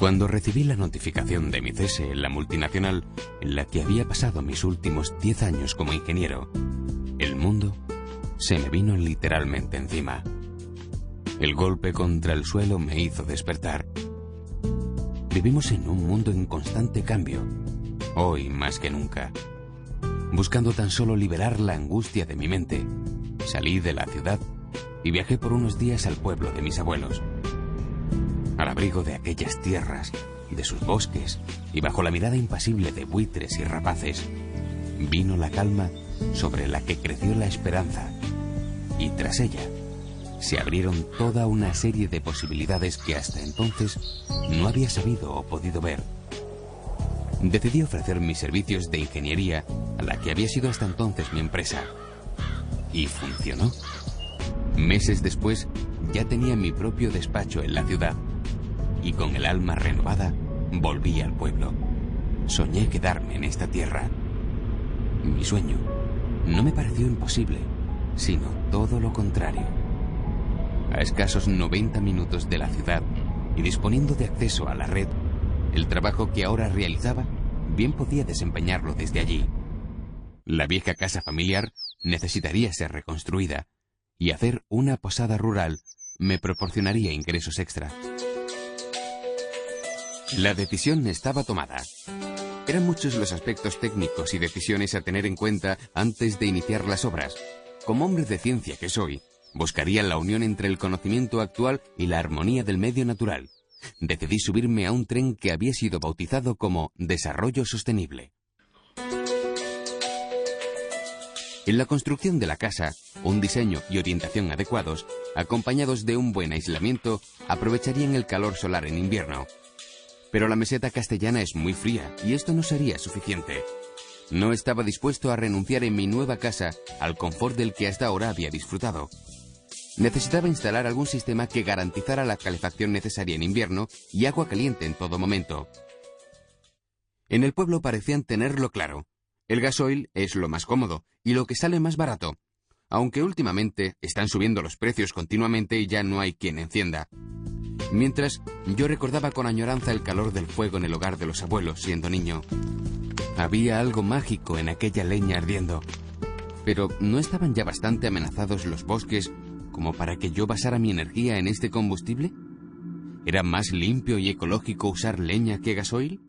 Cuando recibí la notificación de mi cese en la multinacional en la que había pasado mis últimos 10 años como ingeniero, el mundo se me vino literalmente encima. El golpe contra el suelo me hizo despertar. Vivimos en un mundo en constante cambio, hoy más que nunca. Buscando tan solo liberar la angustia de mi mente, salí de la ciudad y viajé por unos días al pueblo de mis abuelos. Al abrigo de aquellas tierras, de sus bosques y bajo la mirada impasible de buitres y rapaces, vino la calma sobre la que creció la esperanza, y tras ella se abrieron toda una serie de posibilidades que hasta entonces no había sabido o podido ver. Decidí ofrecer mis servicios de ingeniería a la que había sido hasta entonces mi empresa. Y funcionó. Meses después ya tenía mi propio despacho en la ciudad. Y con el alma renovada volví al pueblo. Soñé quedarme en esta tierra. Mi sueño no me pareció imposible, sino todo lo contrario. A escasos 90 minutos de la ciudad y disponiendo de acceso a la red, el trabajo que ahora realizaba bien podía desempeñarlo desde allí. La vieja casa familiar necesitaría ser reconstruida y hacer una posada rural me proporcionaría ingresos extra. La decisión estaba tomada. Eran muchos los aspectos técnicos y decisiones a tener en cuenta antes de iniciar las obras. Como hombre de ciencia que soy, buscaría la unión entre el conocimiento actual y la armonía del medio natural. Decidí subirme a un tren que había sido bautizado como Desarrollo Sostenible. En la construcción de la casa, un diseño y orientación adecuados, acompañados de un buen aislamiento, aprovecharían el calor solar en invierno. Pero la meseta castellana es muy fría y esto no sería suficiente. No estaba dispuesto a renunciar en mi nueva casa al confort del que hasta ahora había disfrutado. Necesitaba instalar algún sistema que garantizara la calefacción necesaria en invierno y agua caliente en todo momento. En el pueblo parecían tenerlo claro. El gasoil es lo más cómodo y lo que sale más barato, aunque últimamente están subiendo los precios continuamente y ya no hay quien encienda. Mientras, yo recordaba con añoranza el calor del fuego en el hogar de los abuelos siendo niño. Había algo mágico en aquella leña ardiendo. Pero ¿no estaban ya bastante amenazados los bosques como para que yo basara mi energía en este combustible? ¿Era más limpio y ecológico usar leña que gasoil?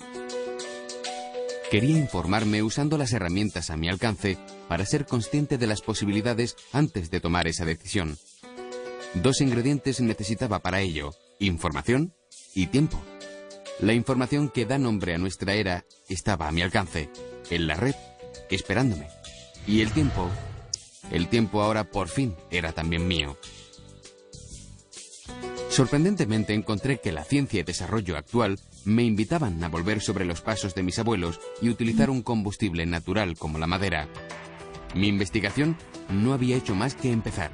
Quería informarme usando las herramientas a mi alcance para ser consciente de las posibilidades antes de tomar esa decisión. 2 ingredientes necesitaba para ello: información y tiempo. La información que da nombre a nuestra era estaba a mi alcance, en la red, esperándome. Y el tiempo ahora por fin era también mío. Sorprendentemente encontré que la ciencia y desarrollo actual me invitaban a volver sobre los pasos de mis abuelos y utilizar un combustible natural como la madera. Mi investigación no había hecho más que empezar.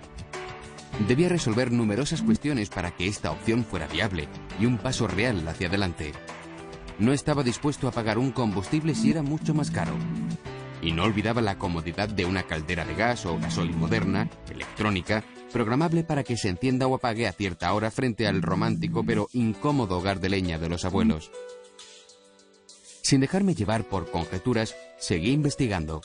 Debía resolver numerosas cuestiones para que esta opción fuera viable y un paso real hacia adelante. No estaba dispuesto a pagar un combustible si era mucho más caro. Y no olvidaba la comodidad de una caldera de gas o gasoil moderna, electrónica, programable para que se encienda o apague a cierta hora frente al romántico pero incómodo hogar de leña de los abuelos. Sin dejarme llevar por conjeturas, seguí investigando.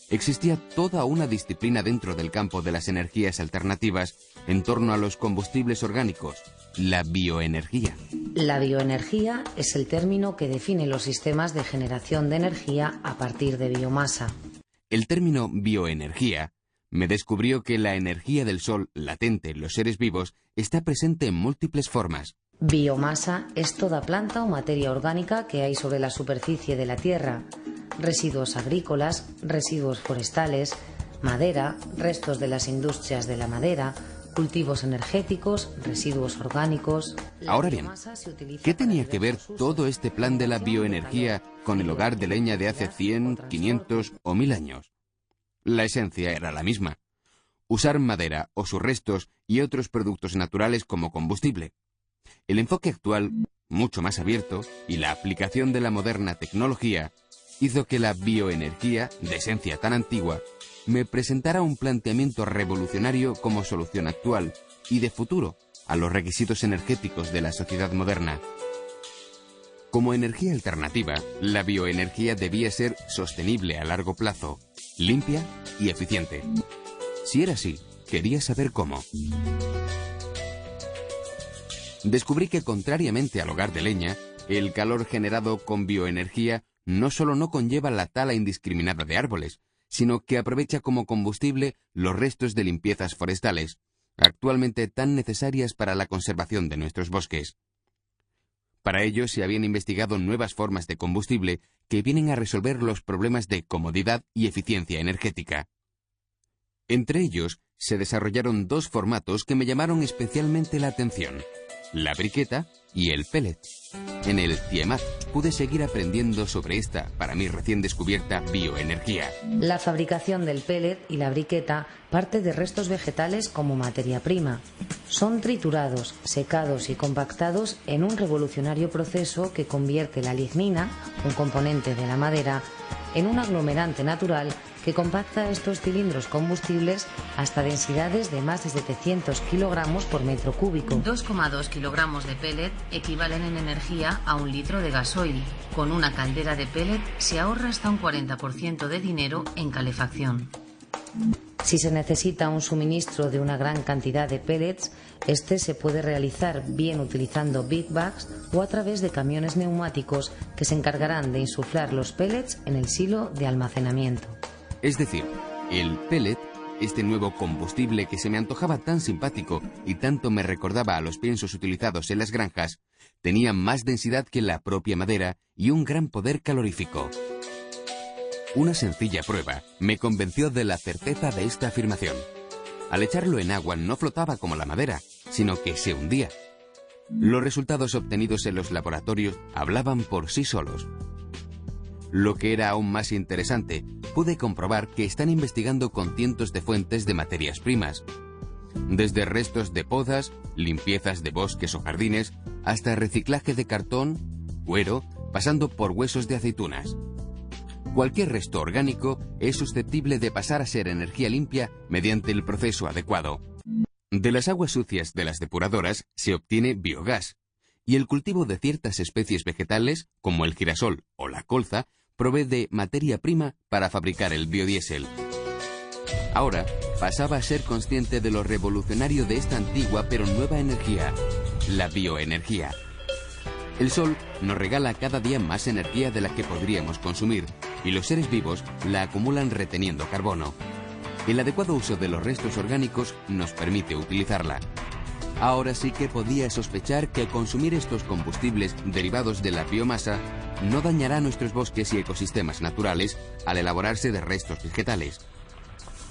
Existía toda una disciplina dentro del campo de las energías alternativas en torno a los combustibles orgánicos, la bioenergía. La bioenergía es el término que define los sistemas de generación de energía a partir de biomasa. El término bioenergía me descubrió que la energía del sol latente en los seres vivos está presente en múltiples formas. Biomasa es toda planta o materia orgánica que hay sobre la superficie de la Tierra. Residuos agrícolas, residuos forestales, madera, restos de las industrias de la madera, cultivos energéticos, residuos orgánicos. Ahora bien, ¿qué tenía que ver todo este plan de la bioenergía con el hogar de leña de hace 100, 500 o 1000 años? La esencia era la misma: usar madera o sus restos y otros productos naturales como combustible. El enfoque actual, mucho más abierto, y la aplicación de la moderna tecnología hizo que la bioenergía, de esencia tan antigua, me presentara un planteamiento revolucionario como solución actual y de futuro a los requisitos energéticos de la sociedad moderna. Como energía alternativa, la bioenergía debía ser sostenible a largo plazo, limpia y eficiente. Si era así, quería saber cómo. Descubrí que, contrariamente al hogar de leña, el calor generado con bioenergía no solo no conlleva la tala indiscriminada de árboles, sino que aprovecha como combustible los restos de limpiezas forestales, actualmente tan necesarias para la conservación de nuestros bosques. Para ello se habían investigado nuevas formas de combustible que vienen a resolver los problemas de comodidad y eficiencia energética. Entre ellos se desarrollaron dos formatos que me llamaron especialmente la atención: la briqueta y el pellet. En el Tiamat pude seguir aprendiendo sobre esta, para mí recién descubierta, bioenergía. La fabricación del pellet y la briqueta parte de restos vegetales como materia prima. Son triturados, secados y compactados en un revolucionario proceso que convierte la lignina, un componente de la madera, en un aglomerante natural que compacta estos cilindros combustibles hasta densidades de más de 700 kilogramos por metro cúbico. 2,2 kilogramos de pellet equivalen en energía a 1 litro de gasoil. Con una caldera de pellet se ahorra hasta un 40% de dinero en calefacción. Si se necesita un suministro de una gran cantidad de pellets, este se puede realizar bien utilizando big bags o a través de camiones neumáticos que se encargarán de insuflar los pellets en el silo de almacenamiento. Es decir, el pellet, este nuevo combustible que se me antojaba tan simpático y tanto me recordaba a los piensos utilizados en las granjas, tenía más densidad que la propia madera y un gran poder calorífico. Una sencilla prueba me convenció de la certeza de esta afirmación. Al echarlo en agua no flotaba como la madera, sino que se hundía. Los resultados obtenidos en los laboratorios hablaban por sí solos. Lo que era aún más interesante, pude comprobar que están investigando con cientos de fuentes de materias primas, desde restos de podas, limpiezas de bosques o jardines, hasta reciclaje de cartón, cuero, pasando por huesos de aceitunas. Cualquier resto orgánico es susceptible de pasar a ser energía limpia mediante el proceso adecuado. De las aguas sucias de las depuradoras se obtiene biogás, y el cultivo de ciertas especies vegetales, como el girasol o la colza, provee de materia prima para fabricar el biodiesel. Ahora pasaba a ser consciente de lo revolucionario de esta antigua pero nueva energía, la bioenergía. El sol nos regala cada día más energía de la que podríamos consumir, y los seres vivos la acumulan reteniendo carbono. El adecuado uso de los restos orgánicos nos permite utilizarla. Ahora sí que podía sospechar que consumir estos combustibles derivados de la biomasa no dañará nuestros bosques y ecosistemas naturales al elaborarse de restos vegetales.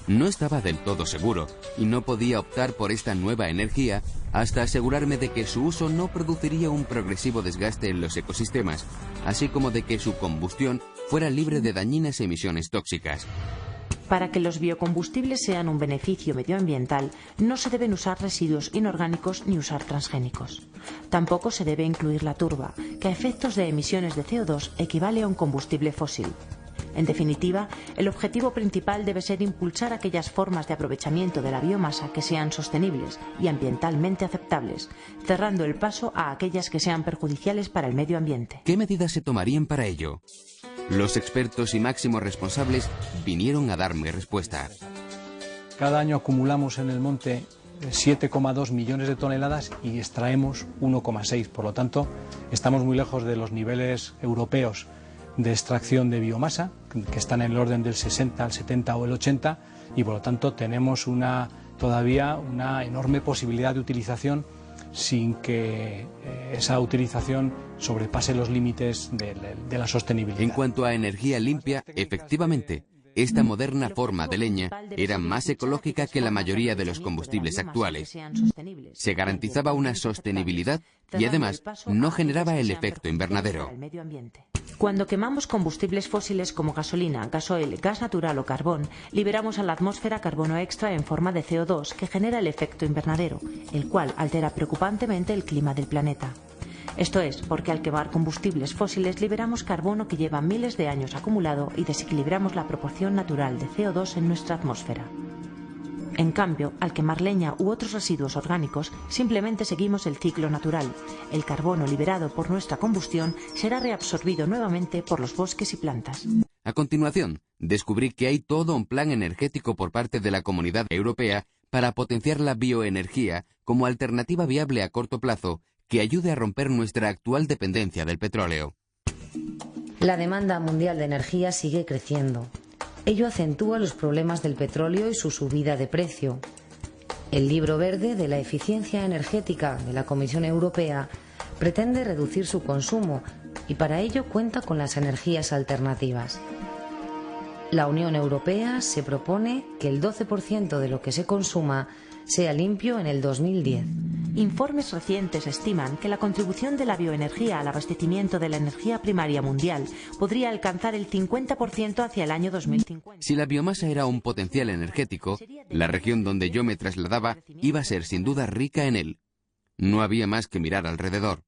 No estaba del todo seguro y no podía optar por esta nueva energía hasta asegurarme de que su uso no produciría un progresivo desgaste en los ecosistemas, así como de que su combustión fuera libre de dañinas emisiones tóxicas. Para que los biocombustibles sean un beneficio medioambiental, no se deben usar residuos inorgánicos ni usar transgénicos. Tampoco se debe incluir la turba, que a efectos de emisiones de CO2 equivale a un combustible fósil. En definitiva, el objetivo principal debe ser impulsar aquellas formas de aprovechamiento de la biomasa que sean sostenibles y ambientalmente aceptables, cerrando el paso a aquellas que sean perjudiciales para el medio ambiente. ¿Qué medidas se tomarían para ello? Los expertos y máximos responsables vinieron a darme respuesta. Cada año acumulamos en el monte 7,2 millones de toneladas y extraemos 1,6. Por lo tanto, estamos muy lejos de los niveles europeos de extracción de biomasa, que están en el orden del 60, el 70 o el 80, y por lo tanto tenemos todavía una enorme posibilidad de utilización sin que esa utilización sobrepase los límites de la sostenibilidad. En cuanto a energía limpia, efectivamente, esta moderna forma de leña era más ecológica que la mayoría de los combustibles actuales. Se garantizaba una sostenibilidad y además no generaba el efecto invernadero. Cuando quemamos combustibles fósiles como gasolina, gasoil, gas natural o carbón, liberamos a la atmósfera carbono extra en forma de CO2 que genera el efecto invernadero, el cual altera preocupantemente el clima del planeta. Esto es porque al quemar combustibles fósiles liberamos carbono que lleva miles de años acumulado y desequilibramos la proporción natural de CO2 en nuestra atmósfera. En cambio, al quemar leña u otros residuos orgánicos, simplemente seguimos el ciclo natural. El carbono liberado por nuestra combustión será reabsorbido nuevamente por los bosques y plantas. A continuación, descubrí que hay todo un plan energético por parte de la Comunidad Europea para potenciar la bioenergía como alternativa viable a corto plazo que ayude a romper nuestra actual dependencia del petróleo. La demanda mundial de energía sigue creciendo. Ello acentúa los problemas del petróleo y su subida de precio. El Libro Verde de la Eficiencia Energética de la Comisión Europea pretende reducir su consumo y para ello cuenta con las energías alternativas. La Unión Europea se propone que el 12% de lo que se consuma sea limpio en el 2010. Informes recientes estiman que la contribución de la bioenergía al abastecimiento de la energía primaria mundial podría alcanzar el 50% hacia el año 2050. Si la biomasa era un potencial energético, la región donde yo me trasladaba iba a ser sin duda rica en él. No había más que mirar alrededor.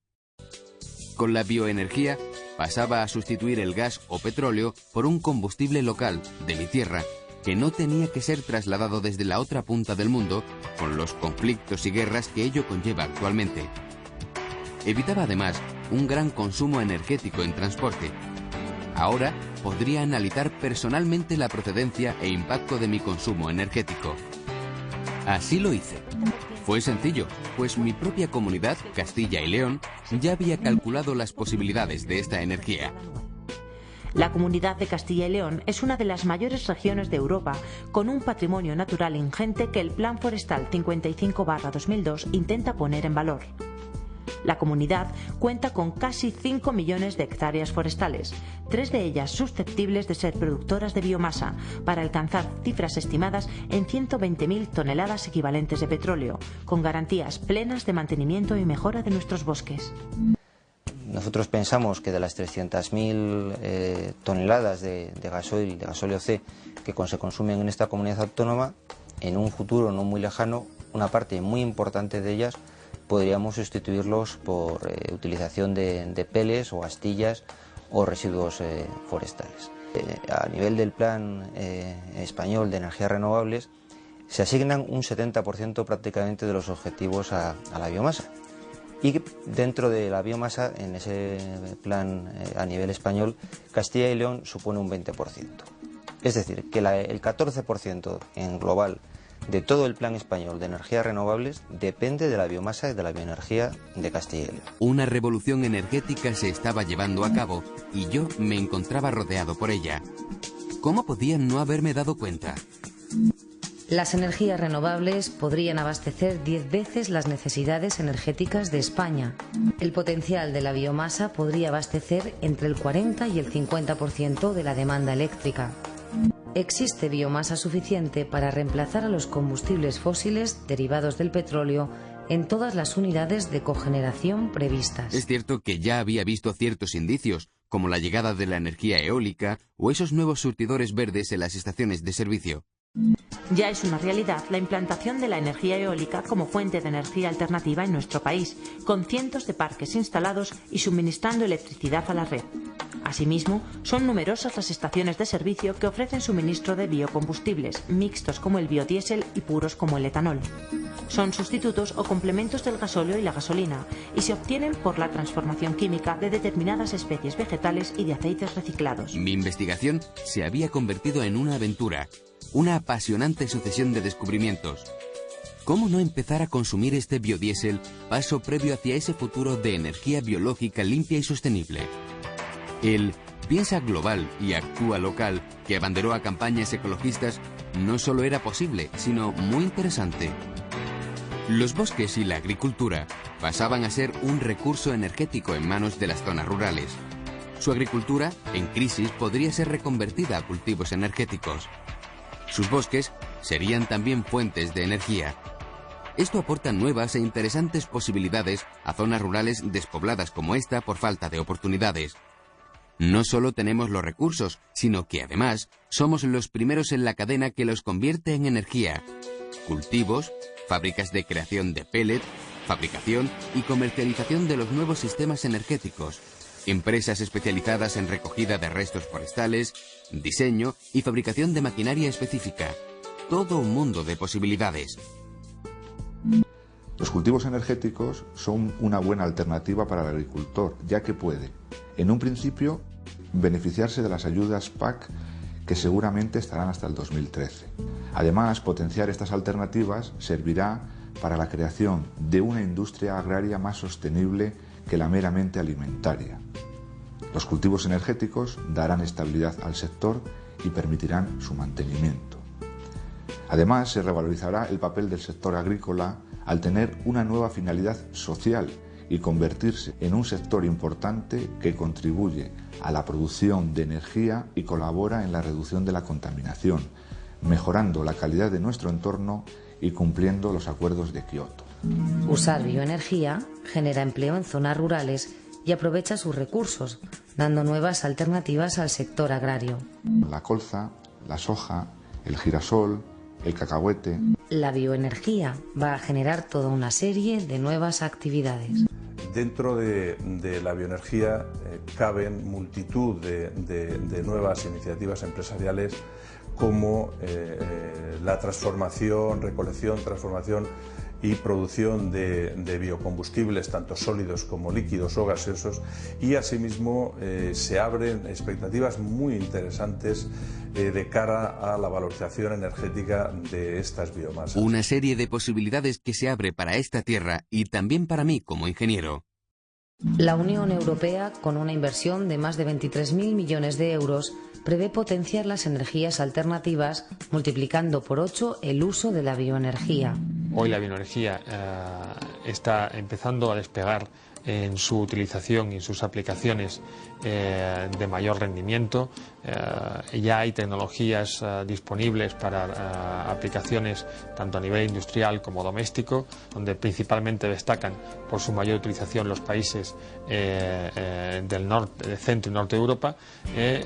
Con la bioenergía pasaba a sustituir el gas o petróleo por un combustible local de mi tierra, que no tenía que ser trasladado desde la otra punta del mundo con los conflictos y guerras que ello conlleva actualmente. Evitaba además un gran consumo energético en transporte. Ahora podría analizar personalmente la procedencia e impacto de mi consumo energético. Así lo hice. Fue sencillo, pues mi propia comunidad, Castilla y León, ya había calculado las posibilidades de esta energía. La Comunidad de Castilla y León es una de las mayores regiones de Europa, con un patrimonio natural ingente que el Plan Forestal 55/2002 intenta poner en valor. La comunidad cuenta con casi 5 millones de hectáreas forestales, 3 de ellas susceptibles de ser productoras de biomasa, para alcanzar cifras estimadas en 120.000 toneladas equivalentes de petróleo, con garantías plenas de mantenimiento y mejora de nuestros bosques. Nosotros pensamos que de las 300.000 toneladas de gasóleo C que se consumen en esta comunidad autónoma, en un futuro no muy lejano, una parte muy importante de ellas podríamos sustituirlos por utilización de peles o astillas o residuos forestales. A nivel del Plan Español de Energías Renovables se asignan un 70% prácticamente de los objetivos a la biomasa. Y dentro de la biomasa, en ese plan a nivel español, Castilla y León supone un 20%. Es decir, que el 14% en global de todo el plan español de energías renovables depende de la biomasa y de la bioenergía de Castilla y León. Una revolución energética se estaba llevando a cabo y yo me encontraba rodeado por ella. ¿Cómo podía no haberme dado cuenta? Las energías renovables podrían abastecer 10 veces las necesidades energéticas de España. El potencial de la biomasa podría abastecer entre el 40 y el 50% de la demanda eléctrica. Existe biomasa suficiente para reemplazar a los combustibles fósiles derivados del petróleo en todas las unidades de cogeneración previstas. Es cierto que ya había visto ciertos indicios, como la llegada de la energía eólica o esos nuevos surtidores verdes en las estaciones de servicio. Ya es una realidad la implantación de la energía eólica como fuente de energía alternativa en nuestro país, con cientos de parques instalados y suministrando electricidad a la red. Asimismo, son numerosas las estaciones de servicio que ofrecen suministro de biocombustibles, mixtos como el biodiesel y puros como el etanol. Son sustitutos o complementos del gasóleo y la gasolina, y se obtienen por la transformación química de determinadas especies vegetales y de aceites reciclados. Mi investigación se había convertido en una aventura, una apasionante sucesión de descubrimientos. ¿Cómo no empezar a consumir este biodiesel, paso previo hacia ese futuro de energía biológica limpia y sostenible? El piensa global y actúa local, que abanderó a campañas ecologistas, no solo era posible, sino muy interesante. Los bosques y la agricultura pasaban a ser un recurso energético en manos de las zonas rurales. Su agricultura, en crisis, podría ser reconvertida a cultivos energéticos. Sus bosques serían también fuentes de energía. Esto aporta nuevas e interesantes posibilidades a zonas rurales despobladas como esta por falta de oportunidades. No solo tenemos los recursos, sino que además somos los primeros en la cadena que los convierte en energía. Cultivos, fábricas de creación de pellet, fabricación y comercialización de los nuevos sistemas energéticos. Empresas especializadas en recogida de restos forestales, diseño y fabricación de maquinaria específica. todo un mundo de posibilidades. Los cultivos energéticos son una buena alternativa para el agricultor, ya que puede, en un principio, beneficiarse de las ayudas PAC que seguramente estarán hasta el 2013. Además, potenciar estas alternativas servirá para la creación de una industria agraria más sostenible que la meramente alimentaria. Los cultivos energéticos darán estabilidad al sector y permitirán su mantenimiento. Además, se revalorizará el papel del sector agrícola al tener una nueva finalidad social y convertirse en un sector importante que contribuye a la producción de energía y colabora en la reducción de la contaminación, mejorando la calidad de nuestro entorno y cumpliendo los acuerdos de Kioto. Usar bioenergía genera empleo en zonas rurales y aprovecha sus recursos, dando nuevas alternativas al sector agrario. La colza, la soja, el girasol, el cacahuete. La bioenergía va a generar toda una serie de nuevas actividades. Dentro de la bioenergía caben multitud de nuevas iniciativas empresariales como la transformación, recolección, transformación y producción de biocombustibles, tanto sólidos como líquidos o gaseosos, y asimismo se abren expectativas muy interesantes de cara a la valorización energética de estas biomasas. Una serie de posibilidades que se abre para esta tierra y también para mí como ingeniero. La Unión Europea, con una inversión de más de 23.000 millones de euros, prevé potenciar las energías alternativas, multiplicando por 8 el uso de la bioenergía. Hoy la bioenergía está empezando a despegar en su utilización y en sus aplicaciones de mayor rendimiento. Ya hay tecnologías disponibles para aplicaciones tanto a nivel industrial como doméstico, donde principalmente destacan por su mayor utilización los países del norte, del centro y norte de Europa,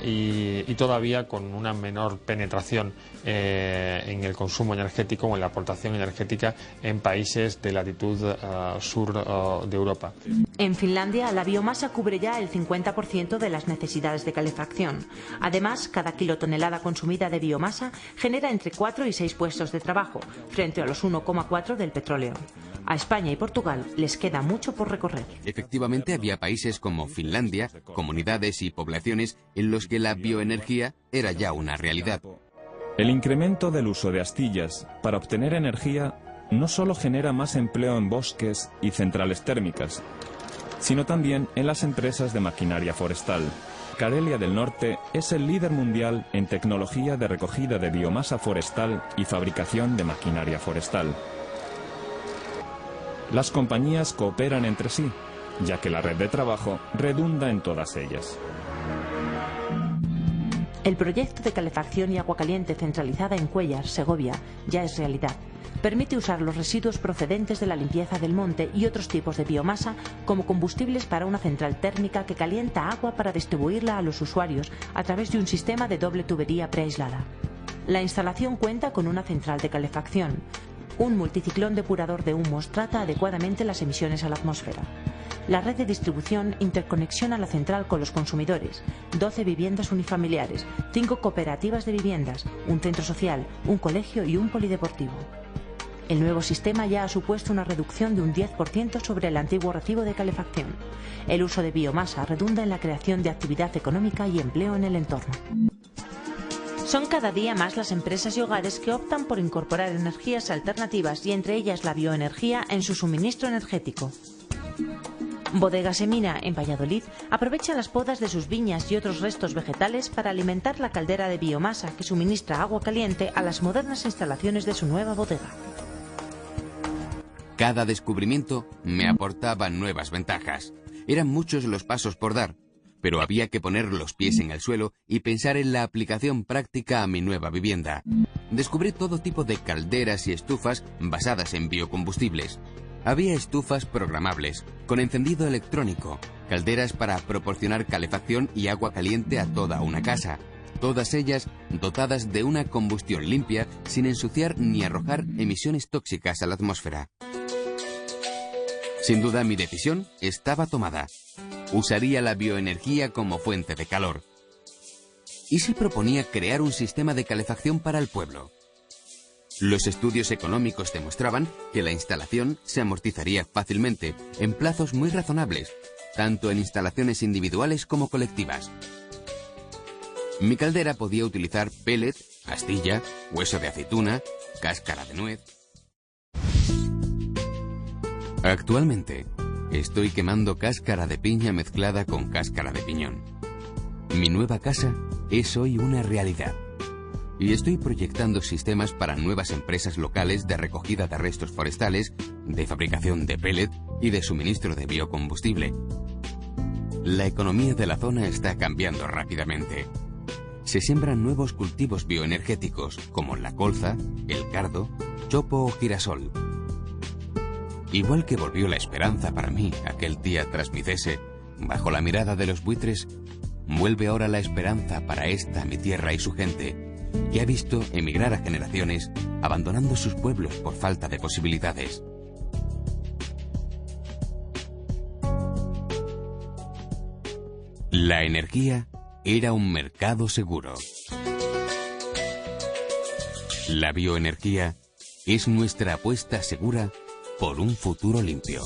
y todavía con una menor penetración en el consumo energético o en la aportación energética en países de latitud sur de Europa. En Finlandia, la biomasa cubre ya el 50% de las necesidades de calefacción. Además, cada kilotonelada consumida de biomasa genera entre 4 y 6 puestos de trabajo, frente a los 1,4 del petróleo. A España y Portugal les queda mucho por recorrer. Efectivamente, había países como Finlandia, comunidades y poblaciones en los que la bioenergía era ya una realidad. El incremento del uso de astillas para obtener energía no solo genera más empleo en bosques y centrales térmicas, sino también en las empresas de maquinaria forestal. Karelia del Norte es el líder mundial en tecnología de recogida de biomasa forestal y fabricación de maquinaria forestal. Las compañías cooperan entre sí, ya que la red de trabajo redunda en todas ellas. El proyecto de calefacción y agua caliente centralizada en Cuéllar, Segovia, ya es realidad. Permite usar los residuos procedentes de la limpieza del monte y otros tipos de biomasa como combustibles para una central térmica que calienta agua para distribuirla a los usuarios a través de un sistema de doble tubería preaislada. La instalación cuenta con una central de calefacción. Un multiciclón depurador de humos trata adecuadamente las emisiones a la atmósfera. La red de distribución interconexiona la central con los consumidores, 12 viviendas unifamiliares, 5 cooperativas de viviendas, un centro social, un colegio y un polideportivo. El nuevo sistema ya ha supuesto una reducción de un 10% sobre el antiguo recibo de calefacción. El uso de biomasa redunda en la creación de actividad económica y empleo en el entorno. Son cada día más las empresas y hogares que optan por incorporar energías alternativas y entre ellas la bioenergía en su suministro energético. Bodega Semina, en Valladolid, aprovecha las podas de sus viñas y otros restos vegetales para alimentar la caldera de biomasa que suministra agua caliente a las modernas instalaciones de su nueva bodega. Cada descubrimiento me aportaba nuevas ventajas. Eran muchos los pasos por dar, pero había que poner los pies en el suelo y pensar en la aplicación práctica a mi nueva vivienda. Descubrí todo tipo de calderas y estufas basadas en biocombustibles. Había estufas programables, con encendido electrónico, calderas para proporcionar calefacción y agua caliente a toda una casa. Todas ellas dotadas de una combustión limpia sin ensuciar ni arrojar emisiones tóxicas a la atmósfera. Sin duda mi decisión estaba tomada. Usaría la bioenergía como fuente de calor. ¿Y si proponía crear un sistema de calefacción para el pueblo? Los estudios económicos demostraban que la instalación se amortizaría fácilmente en plazos muy razonables, tanto en instalaciones individuales como colectivas. Mi caldera podía utilizar pellet, astilla, hueso de aceituna, cáscara de nuez. Actualmente, estoy quemando cáscara de piña mezclada con cáscara de piñón. Mi nueva casa es hoy una realidad. Y estoy proyectando sistemas para nuevas empresas locales de recogida de restos forestales, de fabricación de pellet y de suministro de biocombustible. La economía de la zona está cambiando rápidamente. Se siembran nuevos cultivos bioenergéticos como la colza, el cardo, chopo o girasol. Igual que volvió la esperanza para mí aquel día tras mi cese, bajo la mirada de los buitres, vuelve ahora la esperanza para esta mi tierra y su gente, que ha visto emigrar a generaciones abandonando sus pueblos por falta de posibilidades. La energía era un mercado seguro. La bioenergía es nuestra apuesta segura por un futuro limpio.